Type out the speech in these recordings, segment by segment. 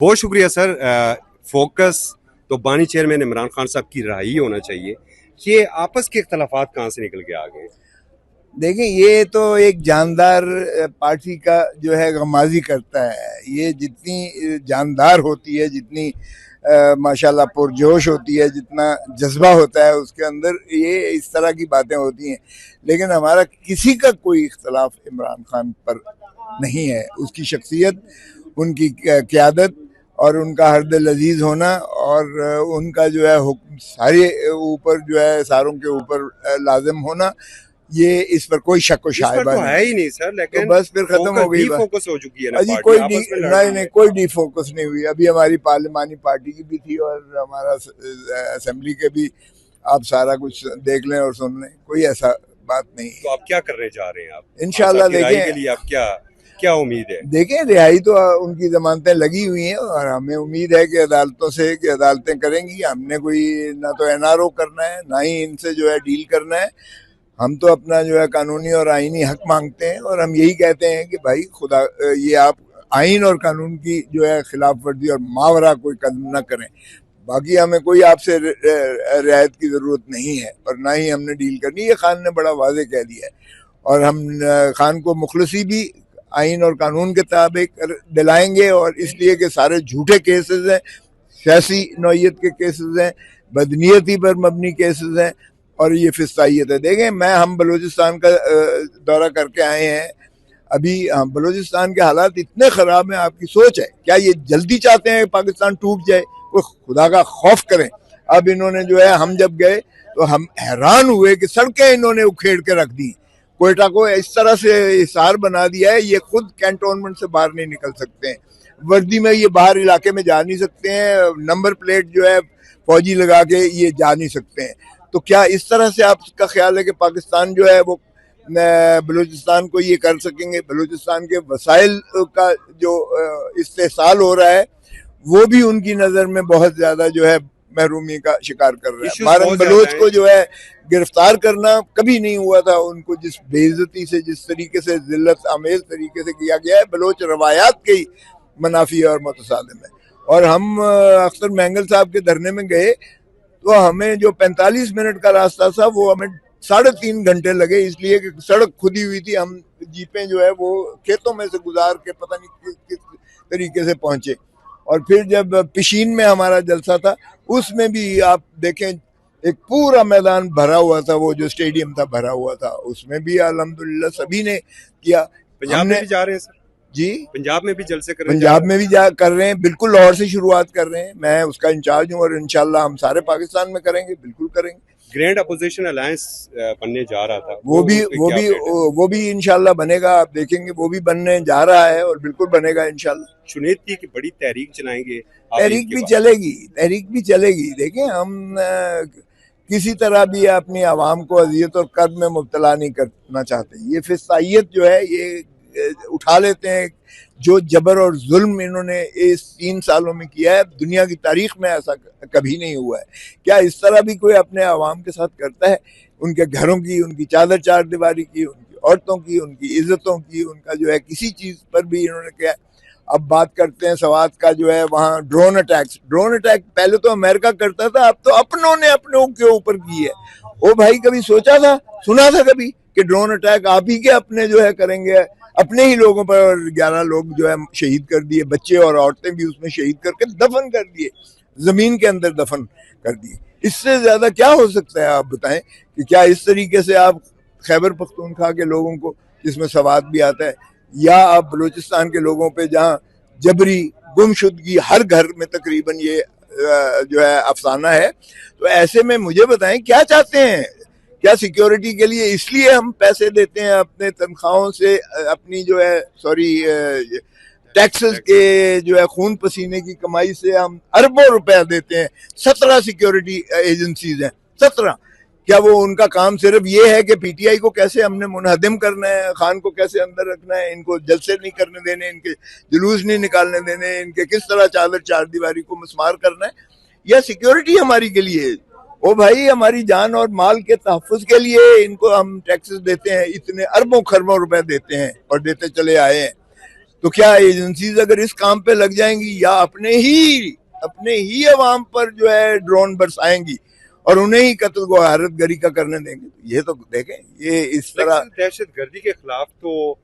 बहुत शुक्रिया sir. Focus तो बानी चेयरमैन इमरान खान साहब की राय होना चाहिए। ये आपस के इख्तलाफात कहाँ से निकल के आ गए? देखें, ये तो एक जानदार पार्टी का जो है गमाजी करता है। ये जितनी जानदार होती है, जितनी माशाल्लाह पुरजोश होती है, जितना जज्बा होता है उसके अंदर, ये इस तरह की बातें होती हैं। लेकिन हमारा किसी का कोई इख्तलाफ इमरान खान पर नहीं है। उसकी शख्सियत, उनकी क़यादत और उनका हर दिल अजीज होना और उनका जो है हुक्म सारे ऊपर जो है सारों के ऊपर लाजिम होना, ये इस पर कोई शक व शायबा तो नहीं है ही नहीं सर। लेकिन तो बस फिर खत्म हो गई बात। फोकस हो चुकी है ना अजी पार्टी, आपस में लड़ रही नहीं, है। कोई डी फोकस नहीं हुई। अभी हमारी पार्लिमानी पार्टी की भी थी और हमारा असेंबली के भी, आप सारा कुछ देख लें और सुन लें, कोई ऐसा बात नहीं तो आप क्या करने जा रहे हैं? आप इंशाल्लाह देखें के लिए आप क्या क्या उम्मीद है? देखें, रिहाई तो उनकी जमानतें लगी हुई हैं और हमें उम्मीद है कि अदालतों से कि अदालतें करेंगी। हमने कोई ना तो एनआरओ करना है, ना ही इनसे जो है डील करना है। हम तो अपना जो है कानूनी और आईनी हक मांगते हैं और हम यही कहते हैं कि भाई खुदा ये आप आइन और कानून की जो है खिलाफ वर्जी और मावरा कोई कदम न करें। बाकी हमें कोई आपसे रियायत की ज़रूरत नहीं है और ना ही हमने डील करनी। ये खान ने बड़ा वाजे कह दिया है और हम खान को मुखलसी भी आइन और कानून के ताबिक दिलाएंगे। और इसलिए कि सारे झूठे केसेस हैं, सियासी नौयत के केसेस हैं, बदनीयती पर मबनी केसेस हैं और ये फिस्तायत है। देखें, हम बलूचिस्तान का दौरा करके आए हैं। अभी बलूचिस्तान के हालात इतने ख़राब हैं, आपकी सोच है क्या ये जल्दी चाहते हैं पाकिस्तान टूट जाए? वो खुदा का खौफ करें। अब इन्होंने जो है, हम जब गए तो हम हैरान हुए कि सड़कें इन्होंने उखेड़ के रख दी। कोयटा को इस तरह से हिसार बना दिया है, ये खुद कैंटोनमेंट से बाहर नहीं निकल सकते हैं। वर्दी में ये बाहर इलाके में जा नहीं सकते हैं। नंबर प्लेट जो है फौजी लगा के ये जा नहीं सकते हैं। तो क्या इस तरह से आपका ख्याल है कि पाकिस्तान जो है वो बलूचिस्तान को ये कर सकेंगे? बलूचिस्तान के वसाइल का जो इस्तेसाल हो रहा है वो भी उनकी नज़र में बहुत ज़्यादा जो है महरूमी का शिकार कर रहा है। मारन बलोच को जो है गिरफ्तार करना कभी नहीं हुआ था। उनको जिस बेइज्जती से, जिस तरीके से जिल्लत आमेज तरीके से किया गया है, बलोच रवायात के ही मुनाफी और मुतसादिम है। और हम अख्तर मैंगल साहब के धरने में गए तो हमें जो 45 मिनट का रास्ता था वो हमें 3.5 घंटे लगे, इसलिए कि सड़क खुदी हुई थी। हम जीपें जो है वो खेतों में से गुजार के पता नहीं किस तरीके से पहुंचे। और फिर जब पिशीन में हमारा जलसा था, उसमें भी आप देखें एक पूरा मैदान भरा हुआ था, वो जो स्टेडियम था भरा हुआ था, उसमें भी अल्हम्दुलिल्लाह सभी ने किया। पंजाब में भी जा रहे हैं सर? जी, पंजाब में भी जलसे कर पंजाब में भी जा कर रहे हैं, बिल्कुल लाहौर से शुरुआत कर रहे हैं। मैं उसका इंचार्ज हूँ और इंशाल्लाह हम सारे पाकिस्तान में करेंगे, बिल्कुल करेंगे। ग्रैंड अपोजिशन अलायंस बनने जा रहा था, वो भी इंशाल्लाह बनेगा। आप देखेंगे वो भी बनने जा रहा है और बिल्कुल बनेगा इंशाल्लाह। चुनेद की बड़ी तहरीक चलाएंगे? तहरीक भी चलेगी, तहरीक भी चलेगी। देखें, हम किसी तरह भी अपनी आवाम को अजियत और कर्ब में मुब्तला नहीं करना चाहते। ये फिस्तायत जो है ये उठा लेते हैं। जो जबर और जुल्म इन्होंने इस 3 सालों में किया है, दुनिया की तारीख में ऐसा कभी नहीं हुआ है। क्या इस तरह भी कोई अपने आवाम के साथ करता है? उनके घरों की, उनकी चादर चार दीवारी की, उनकी औरतों की, उनकी इज्जतों की, उनका जो है किसी चीज़ पर भी इन्होंने किया। अब बात करते हैं सवात का, जो है वहाँ ड्रोन अटैक पहले तो अमेरिका करता था, अब तो अपनों ने अपनों के ऊपर की है। ओ भाई, कभी सोचा था, सुना था कभी कि ड्रोन अटैक आप ही के अपने जो है करेंगे? अपने ही लोगों पर 11 लोग जो है शहीद कर दिए, बच्चे और औरतें भी उसमें शहीद करके दफन कर दिए, जमीन के अंदर दफन कर दिए। इससे ज्यादा क्या हो सकता है? आप बताएं कि क्या इस तरीके से आप खैबर पख्तूनख्वा के लोगों को, जिसमें सवात भी आता है, या आप बलूचिस्तान के लोगों पे जहाँ जबरी गुमशुदगी हर घर में तकरीबन ये जो है अफसाना है, तो ऐसे में मुझे बताएं क्या चाहते हैं? क्या सिक्योरिटी के लिए इसलिए हम पैसे देते हैं अपने तनख्वाहों से, अपनी जो है टैक्सेस के जो है खून पसीने की कमाई से हम अरबों रुपया देते हैं। 17 सिक्योरिटी एजेंसीज हैं, 17। क्या वो उनका काम सिर्फ ये है कि पीटीआई को कैसे हमने मुनहदिम करना है, खान को कैसे अंदर रखना है, इनको जलसे नहीं करने देने, इनके जुलूस नहीं निकालने देने, इनके किस तरह चादर चार दीवारी को मस्मार करना है? या सिक्योरिटी हमारी के लिए? ओ भाई, हमारी जान और माल के तहफ़्फ़ुज़ के लिए इनको हम टैक्सेस देते हैं, इतने अरबों खरबों रुपए देते हैं और देते चले आए हैं। तो क्या एजेंसीज अगर इस काम पे लग जाएंगी या अपने ही अवाम पर जो है ड्रोन बरसाएंगी और उन्हें ही कत्ल को हारत गरी का करने देंगे, तो ये तो देखें, ये इस तरह दहशत गर्दी के खिलाफ तो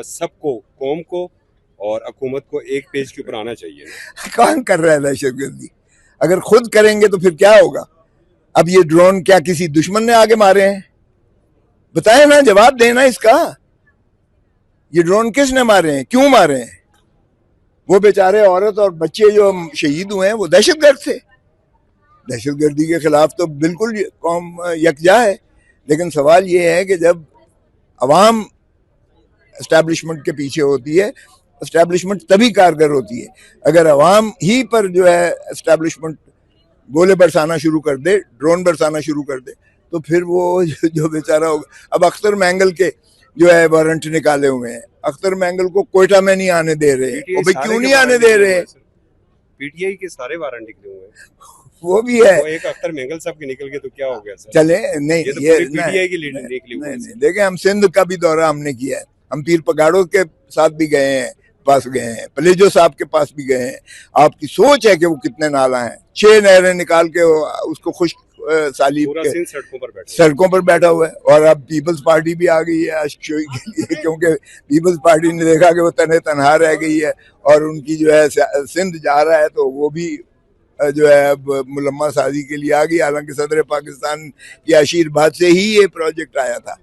सबको, कौम को और हुकूमत को एक पेज के ऊपर आना चाहिए ना। कौन कर रहा है दहशतगर्दी? अगर खुद करेंगे तो फिर क्या होगा? अब ये ड्रोन क्या किसी दुश्मन ने आगे मारे हैं? बताए ना, जवाब देना इसका। ये ड्रोन किसने मारे हैं, क्यों मारे हैं? वो बेचारे औरत और बच्चे जो शहीद हुए हैं वो दहशतगर्द थे। दहशतगर्दी के खिलाफ तो बिल्कुल कौम यकजा है, लेकिन सवाल ये है कि जब अवाम एस्टैब्लिशमेंट के पीछे होती है, एस्टैब्लिशमेंट तभी कारगर होती है अगर अवाम ही पर जो है एस्टैब्लिशमेंट गोले बरसाना शुरू कर दे, ड्रोन बरसाना शुरू कर दे, तो फिर वो जो बेचारा होगा। अब अख्तर मैंगल के जो है वारंट निकाले हुए हैं, अख्तर मैंगल को कोयटा में नहीं आने दे रहे, वो भाई क्यों नहीं आने दे रहे? पीटीआई के सारे वारंट निकले हुए हैं। वो भी है, वो एक अख्तर मैंगल साहब के निकल के तो क्या हो गया सर? चले नहीं, ये तो ये पीटीआई की लीडर निकली हुई है। देखें, हम सिंध का भी दौरा हमने किया है, हम पीर पगाड़ों के साथ भी गए हैं, पास गए हैं, पलेजो साहब के पास भी गए हैं। आपकी सोच है कि वो कितने नाला हैं, 6 नहरें निकाल के उसको खुश सालीब के सड़कों पर बैठा हुआ है। और अब पीपल्स पार्टी भी आ गई है आशिक के लिए, क्योंकि पीपल्स पार्टी ने देखा कि वो तने तनहा रह गई है और उनकी जो है सिंध जा रहा है, तो वो भी जो है अब मुलम्मा साजी के लिए आ गई। हालांकि सदर पाकिस्तान के आशीर्वाद से ही ये प्रोजेक्ट आया था।